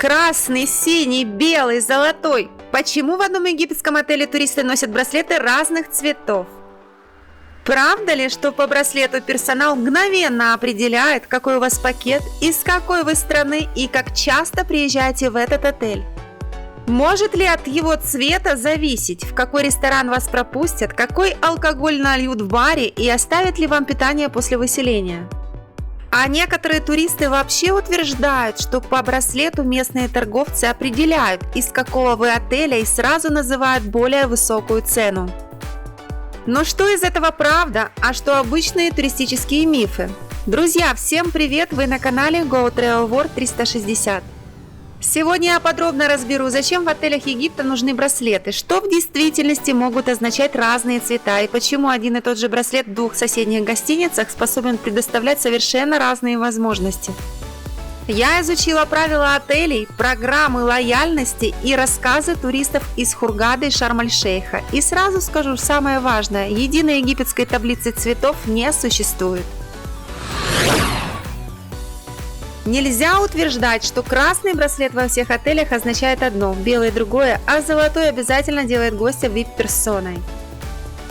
Красный, синий, белый, золотой. Почему в одном египетском отеле туристы носят браслеты разных цветов? Правда ли, что по браслету персонал мгновенно определяет, какой у вас пакет, из какой вы страны и как часто приезжаете в этот отель? Может ли от его цвета зависеть, в какой ресторан вас пропустят, какой алкоголь нальют в баре и оставят ли вам питание после выселения? А некоторые туристы вообще утверждают, что по браслету местные торговцы определяют, из какого вы отеля, и сразу называют более высокую цену. Но что из этого правда, а что обычные туристические мифы? Друзья, всем привет! Вы на канале Go Travel World 360. Сегодня я подробно разберу, зачем в отелях Египта нужны браслеты, что в действительности могут означать разные цвета и почему один и тот же браслет в двух соседних гостиницах способен предоставлять совершенно разные возможности. Я изучила правила отелей, программы лояльности и рассказы туристов из Хургады и Шарм-эль-Шейха. И сразу скажу самое важное: единой египетской таблицы цветов не существует. Нельзя утверждать, что красный браслет во всех отелях означает одно, белый другое, а золотой обязательно делает гостя VIP-персоной.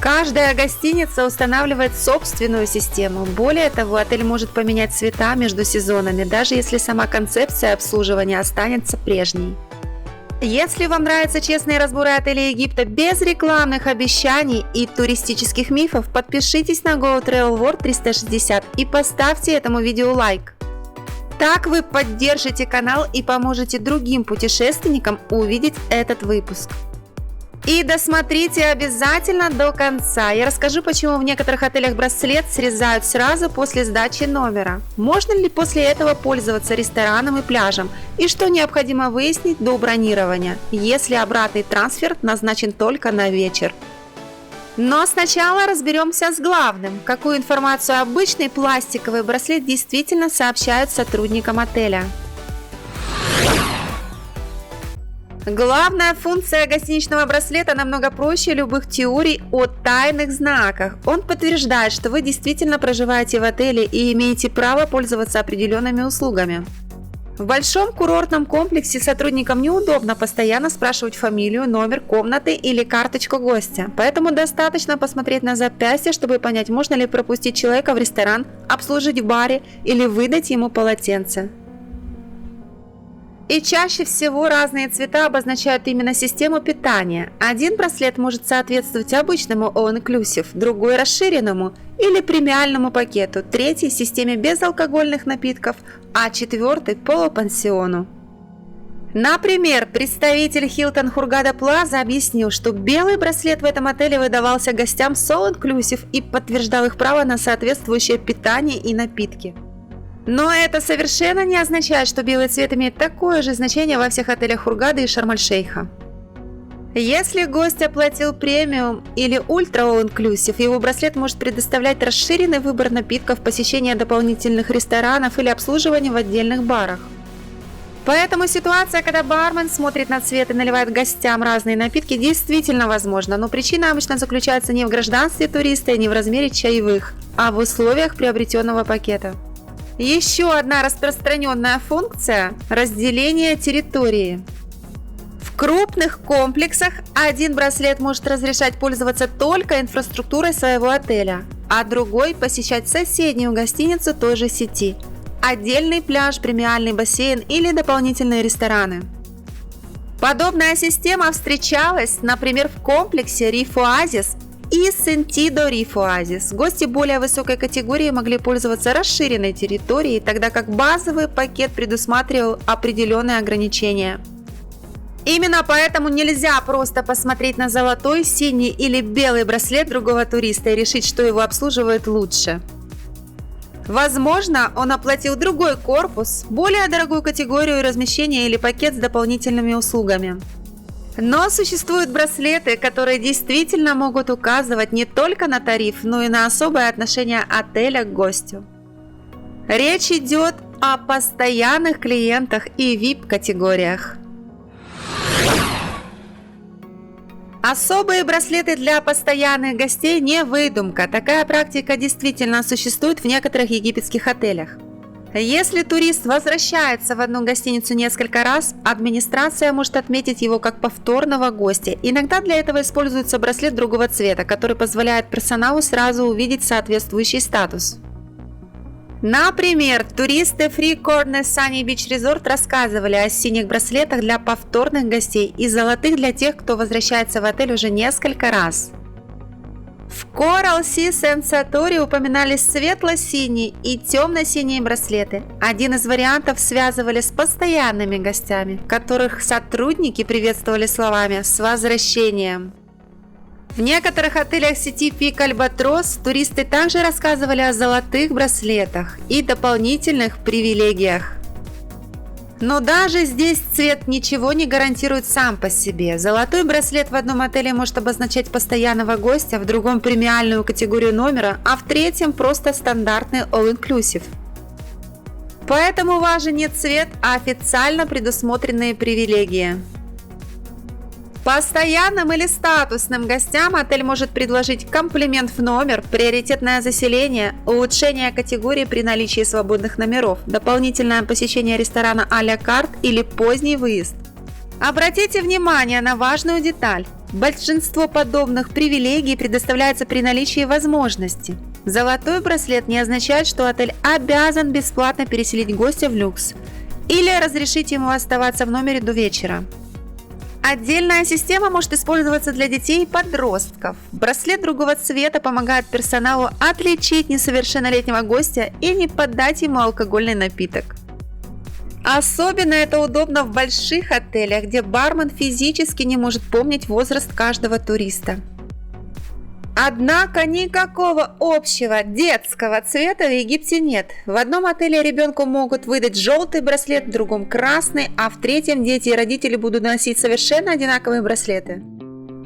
Каждая гостиница устанавливает собственную систему. Более того, отель может поменять цвета между сезонами, даже если сама концепция обслуживания останется прежней. Если вам нравятся честные разборы отелей Египта без рекламных обещаний и туристических мифов, подпишитесь на Go Travel World 360 и поставьте этому видео лайк. Так вы поддержите канал и поможете другим путешественникам увидеть этот выпуск. И досмотрите обязательно до конца. Я расскажу, почему в некоторых отелях браслет срезают сразу после сдачи номера. Можно ли после этого пользоваться рестораном и пляжем? И что необходимо выяснить до бронирования, если обратный трансфер назначен только на вечер. Но сначала разберемся с главным. Какую информацию обычный пластиковый браслет действительно сообщают сотрудникам отеля. Главная функция гостиничного браслета намного проще любых теорий о тайных знаках. Он подтверждает, что вы действительно проживаете в отеле и имеете право пользоваться определенными услугами. В большом курортном комплексе сотрудникам неудобно постоянно спрашивать фамилию, номер комнаты или карточку гостя, поэтому достаточно посмотреть на запястье, чтобы понять, можно ли пропустить человека в ресторан, обслужить в баре или выдать ему полотенце. И чаще всего разные цвета обозначают именно систему питания. Один браслет может соответствовать обычному all-inclusive, другой расширенному или премиальному пакету, третий системе безалкогольных напитков, а четвертый полупансиону. Например, представитель Hilton Hurghada Plaza объяснил, что белый браслет в этом отеле выдавался гостям с all-inclusive и подтверждал их право на соответствующее питание и напитки. Но это совершенно не означает, что белый цвет имеет такое же значение во всех отелях Хургады и Шарм-эль-Шейха. Если гость оплатил премиум или ультра all-inclusive, его браслет может предоставлять расширенный выбор напитков, посещение дополнительных ресторанов или обслуживание в отдельных барах. Поэтому ситуация, когда бармен смотрит на цвет и наливает гостям разные напитки, действительно возможна, но причина обычно заключается не в гражданстве туриста и не в размере чаевых, а в условиях приобретенного пакета. Еще одна распространенная функция – разделение территории. В крупных комплексах один браслет может разрешать пользоваться только инфраструктурой своего отеля, а другой – посещать соседнюю гостиницу той же сети, отдельный пляж, премиальный бассейн или дополнительные рестораны. Подобная система встречалась, например, в комплексе Reef Oasis и Sentido Reef Oasis. Гости более высокой категории могли пользоваться расширенной территорией, тогда как базовый пакет предусматривал определенные ограничения. Именно поэтому нельзя просто посмотреть на золотой, синий или белый браслет другого туриста и решить, что его обслуживает лучше. Возможно, он оплатил другой корпус, более дорогую категорию размещения или пакет с дополнительными услугами. Но существуют браслеты, которые действительно могут указывать не только на тариф, но и на особое отношение отеля к гостю. Речь идет о постоянных клиентах и VIP-категориях. Особые браслеты для постоянных гостей не выдумка. Такая практика действительно существует в некоторых египетских отелях. Если турист возвращается в одну гостиницу несколько раз, администрация может отметить его как повторного гостя. Иногда для этого используется браслет другого цвета, который позволяет персоналу сразу увидеть соответствующий статус. Например, туристы Three Corners Sunny Beach Resort рассказывали о синих браслетах для повторных гостей и золотых для тех, кто возвращается в отель уже несколько раз. В Coral Sea Sansatori упоминались светло-синие и темно-синие браслеты. Один из вариантов связывали с постоянными гостями, которых сотрудники приветствовали словами «С возвращением!». В некоторых отелях сети Peak Albatross туристы также рассказывали о золотых браслетах и дополнительных привилегиях. Но даже здесь цвет ничего не гарантирует сам по себе. Золотой браслет в одном отеле может обозначать постоянного гостя, в другом премиальную категорию номера, а в третьем просто стандартный all-inclusive. Поэтому важен не цвет, а официально предусмотренные привилегии. Постоянным или статусным гостям отель может предложить комплимент в номер, приоритетное заселение, улучшение категории при наличии свободных номеров, дополнительное посещение ресторана а-ля карт или поздний выезд. Обратите внимание на важную деталь. Большинство подобных привилегий предоставляется при наличии возможности. Золотой браслет не означает, что отель обязан бесплатно переселить гостя в люкс или разрешить ему оставаться в номере до вечера. Отдельная система может использоваться для детей и подростков. Браслет другого цвета помогает персоналу отличить несовершеннолетнего гостя и не поддать ему алкогольный напиток. Особенно это удобно в больших отелях, где бармен физически не может помнить возраст каждого туриста. Однако никакого общего детского цвета в Египте нет. В одном отеле ребенку могут выдать желтый браслет, в другом красный, а в третьем дети и родители будут носить совершенно одинаковые браслеты.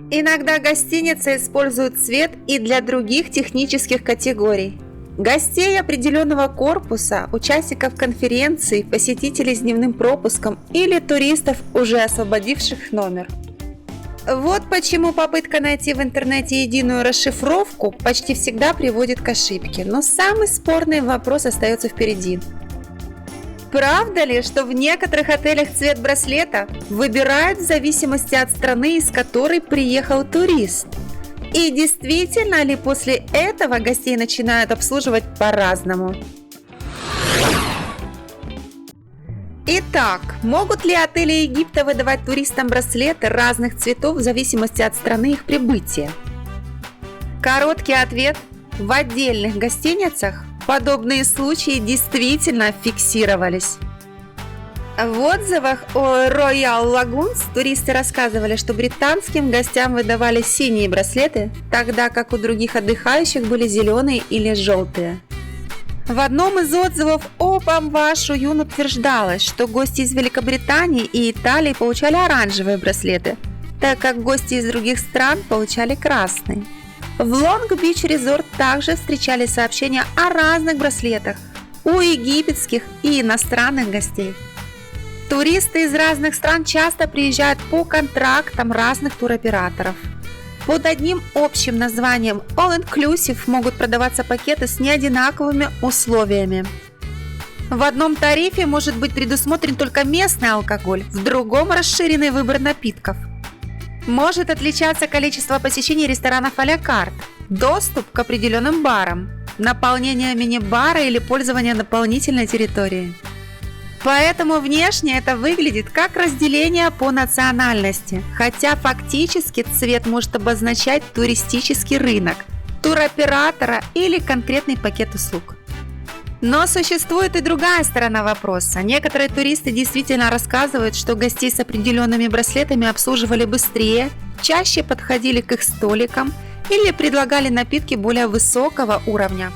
Иногда гостиницы используют цвет и для других технических категорий. Гостей определенного корпуса, участников конференций, посетителей с дневным пропуском или туристов, уже освободивших номер. Вот почему попытка найти в интернете единую расшифровку почти всегда приводит к ошибке, но самый спорный вопрос остается впереди. Правда ли, что в некоторых отелях цвет браслета выбирают в зависимости от страны, из которой приехал турист? И действительно ли после этого гостей начинают обслуживать по-разному? Итак, могут ли отели Египта выдавать туристам браслеты разных цветов в зависимости от страны их прибытия? Короткий ответ – в отдельных гостиницах подобные случаи действительно фиксировались. В отзывах о Royal Lagoons туристы рассказывали, что британским гостям выдавали синие браслеты, тогда как у других отдыхающих были зеленые или желтые. В одном из отзывов о Бамбаш Уюн утверждалось, что гости из Великобритании и Италии получали оранжевые браслеты, так как гости из других стран получали красные. В Лонг-Бич Резорт также встречали сообщения о разных браслетах у египетских и иностранных гостей. Туристы из разных стран часто приезжают по контрактам разных туроператоров. Под одним общим названием All Inclusive могут продаваться пакеты с неодинаковыми условиями. В одном тарифе может быть предусмотрен только местный алкоголь, в другом расширенный выбор напитков. Может отличаться количество посещений ресторанов а-ля карт, доступ к определенным барам, наполнение мини-бара или пользование дополнительной территорией. Поэтому внешне это выглядит как разделение по национальности, хотя фактически цвет может обозначать туристический рынок, туроператора или конкретный пакет услуг. Но существует и другая сторона вопроса. Некоторые туристы действительно рассказывают, что гостей с определенными браслетами обслуживали быстрее, чаще подходили к их столикам или предлагали напитки более высокого уровня.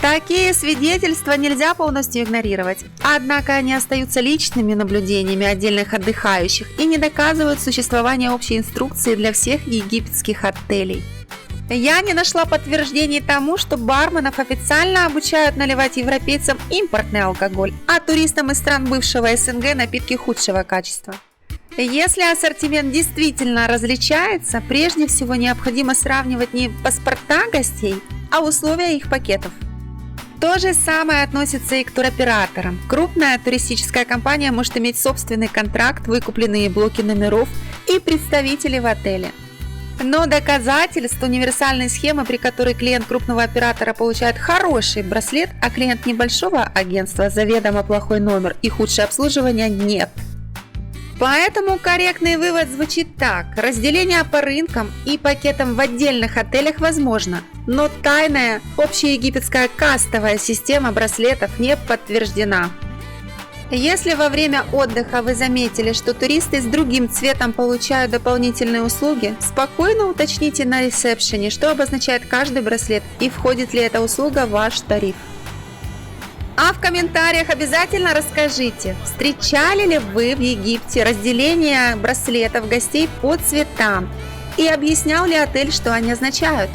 Такие свидетельства нельзя полностью игнорировать, однако они остаются личными наблюдениями отдельных отдыхающих и не доказывают существование общей инструкции для всех египетских отелей. Я не нашла подтверждений тому, что барменов официально обучают наливать европейцам импортный алкоголь, а туристам из стран бывшего СНГ напитки худшего качества. Если ассортимент действительно различается, прежде всего необходимо сравнивать не паспорта гостей, а условия их пакетов. То же самое относится и к туроператорам. Крупная туристическая компания может иметь собственный контракт, выкупленные блоки номеров и представителей в отеле. Но доказательств универсальной схемы, при которой клиент крупного оператора получает хороший браслет, а клиент небольшого агентства заведомо плохой номер и худшее обслуживание, нет. Поэтому корректный вывод звучит так: разделение по рынкам и пакетам в отдельных отелях возможно, но тайная общеегипетская кастовая система браслетов не подтверждена. Если во время отдыха вы заметили, что туристы с другим цветом получают дополнительные услуги, спокойно уточните на ресепшене, что обозначает каждый браслет и входит ли эта услуга в ваш тариф. А в комментариях обязательно расскажите, встречали ли вы в Египте разделение браслетов гостей по цветам и объяснял ли отель, что они означают.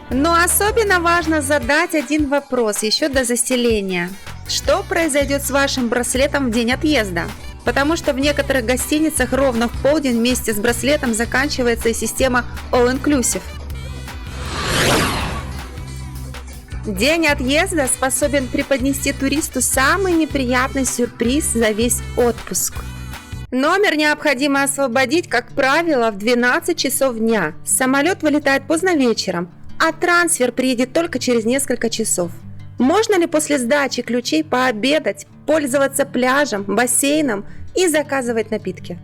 Но особенно важно задать один вопрос еще до заселения. Что произойдет с вашим браслетом в день отъезда? Потому что в некоторых гостиницах ровно в полдень вместе с браслетом заканчивается и система All Inclusive. День отъезда способен преподнести туристу самый неприятный сюрприз за весь отпуск. Номер необходимо освободить, как правило, в 12 часов дня. Самолет вылетает поздно вечером, а трансфер приедет только через несколько часов. Можно ли после сдачи ключей пообедать, пользоваться пляжем, бассейном и заказывать напитки?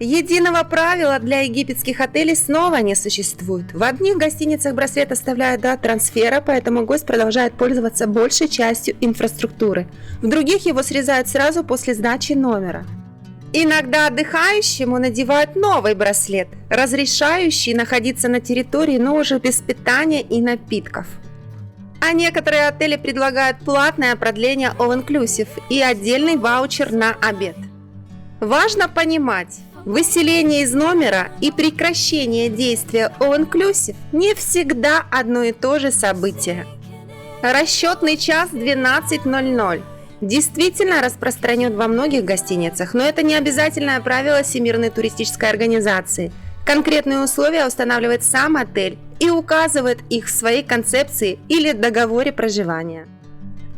Единого правила для египетских отелей снова не существует. В одних гостиницах браслет оставляют до трансфера, поэтому гость продолжает пользоваться большей частью инфраструктуры. В других его срезают сразу после сдачи номера. Иногда отдыхающему надевают новый браслет, разрешающий находиться на территории, но уже без питания и напитков. А некоторые отели предлагают платное продление All Inclusive и отдельный ваучер на обед. Важно понимать, выселение из номера и прекращение действия All Inclusive не всегда одно и то же событие. Расчетный час 12:00 действительно распространен во многих гостиницах, но это не обязательное правило Всемирной туристической организации. Конкретные условия устанавливает сам отель и указывает их в своей концепции или договоре проживания.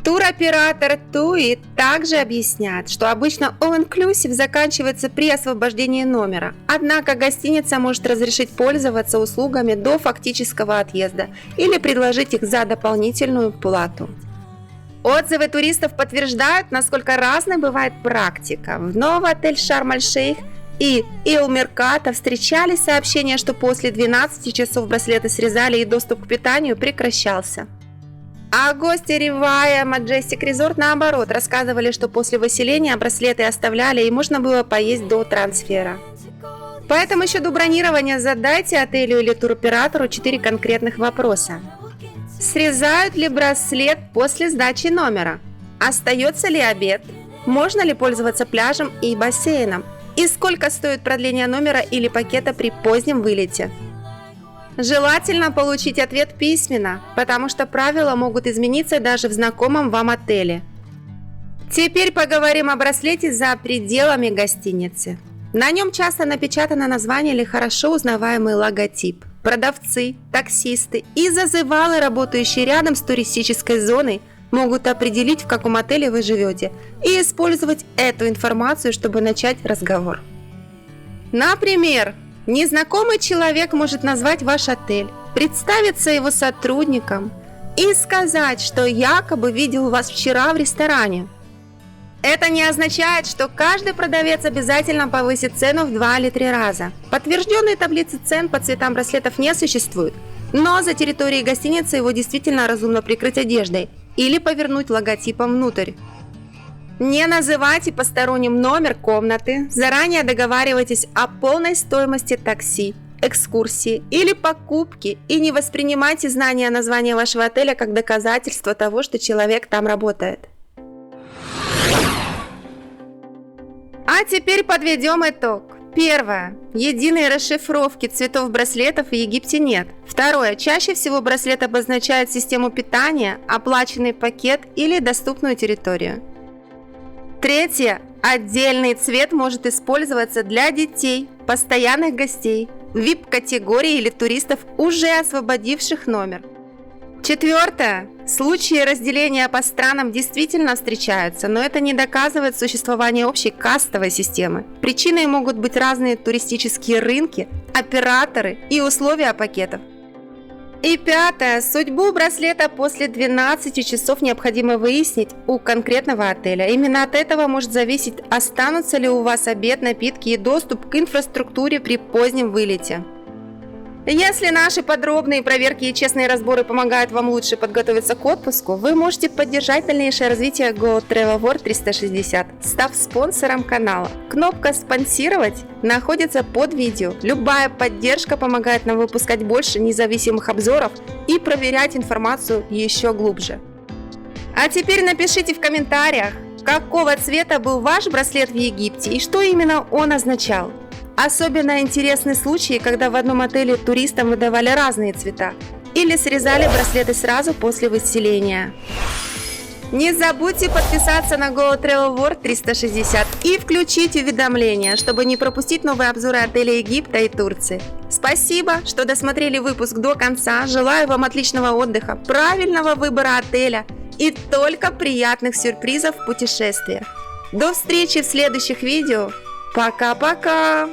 Туроператор TUI также объясняет, что обычно All Inclusive заканчивается при освобождении номера, однако гостиница может разрешить пользоваться услугами до фактического отъезда или предложить их за дополнительную плату. Отзывы туристов подтверждают, насколько разной бывает практика. В Новотель Шарм-эль-Шейх и Ил-Меркато встречались сообщения, что после 12 часов браслеты срезали и доступ к питанию прекращался. А гости Ривая Majestic Resort наоборот рассказывали, что после выселения браслеты оставляли и можно было поесть до трансфера. Поэтому еще до бронирования задайте отелю или туроператору 4 конкретных вопроса. Срезают ли браслет после сдачи номера? Остается ли обед? Можно ли пользоваться пляжем и бассейном? И сколько стоит продление номера или пакета при позднем вылете? Желательно получить ответ письменно, потому что правила могут измениться даже в знакомом вам отеле. Теперь поговорим о браслете за пределами гостиницы. На нем часто напечатано название или хорошо узнаваемый логотип. Продавцы, таксисты и зазывалы, работающие рядом с туристической зоной, могут определить, в каком отеле вы живете, и использовать эту информацию, чтобы начать разговор. Например, незнакомый человек может назвать ваш отель, представиться его сотрудникам и сказать, что якобы видел вас вчера в ресторане. Это не означает, что каждый продавец обязательно повысит цену в 2 или 3 раза. Подтвержденной таблицы цен по цветам браслетов не существует, но за территорией гостиницы его действительно разумно прикрыть одеждой или повернуть логотипом внутрь. Не называйте посторонним номер комнаты, заранее договаривайтесь о полной стоимости такси, экскурсии или покупки и не воспринимайте знание названия вашего отеля как доказательство того, что человек там работает. А теперь подведем итог. Первое. Единой расшифровки цветов браслетов в Египте нет. Второе. Чаще всего браслет обозначает систему питания, оплаченный пакет или доступную территорию. Третье. Отдельный цвет может использоваться для детей, постоянных гостей, VIP-категории или туристов, уже освободивших номер. Четвертое. Случаи разделения по странам действительно встречаются, но это не доказывает существование общей кастовой системы. Причиной могут быть разные туристические рынки, операторы и условия пакетов. И пятое. Судьбу браслета после 12 часов необходимо выяснить у конкретного отеля. Именно от этого может зависеть, останутся ли у вас обед, напитки и доступ к инфраструктуре при позднем вылете. Если наши подробные проверки и честные разборы помогают вам лучше подготовиться к отпуску, вы можете поддержать дальнейшее развитие Go Travel World 360, став спонсором канала. Кнопка «Спонсировать» находится под видео. Любая поддержка помогает нам выпускать больше независимых обзоров и проверять информацию еще глубже. А теперь напишите в комментариях, какого цвета был ваш браслет в Египте и что именно он означал. Особенно интересны случаи, когда в одном отеле туристам выдавали разные цвета или срезали браслеты сразу после выселения. Не забудьте подписаться на Go Travel World 360 и включить уведомления, чтобы не пропустить новые обзоры отелей Египта и Турции. Спасибо, что досмотрели выпуск до конца. Желаю вам отличного отдыха, правильного выбора отеля и только приятных сюрпризов в путешествиях. До встречи в следующих видео. Пока-пока!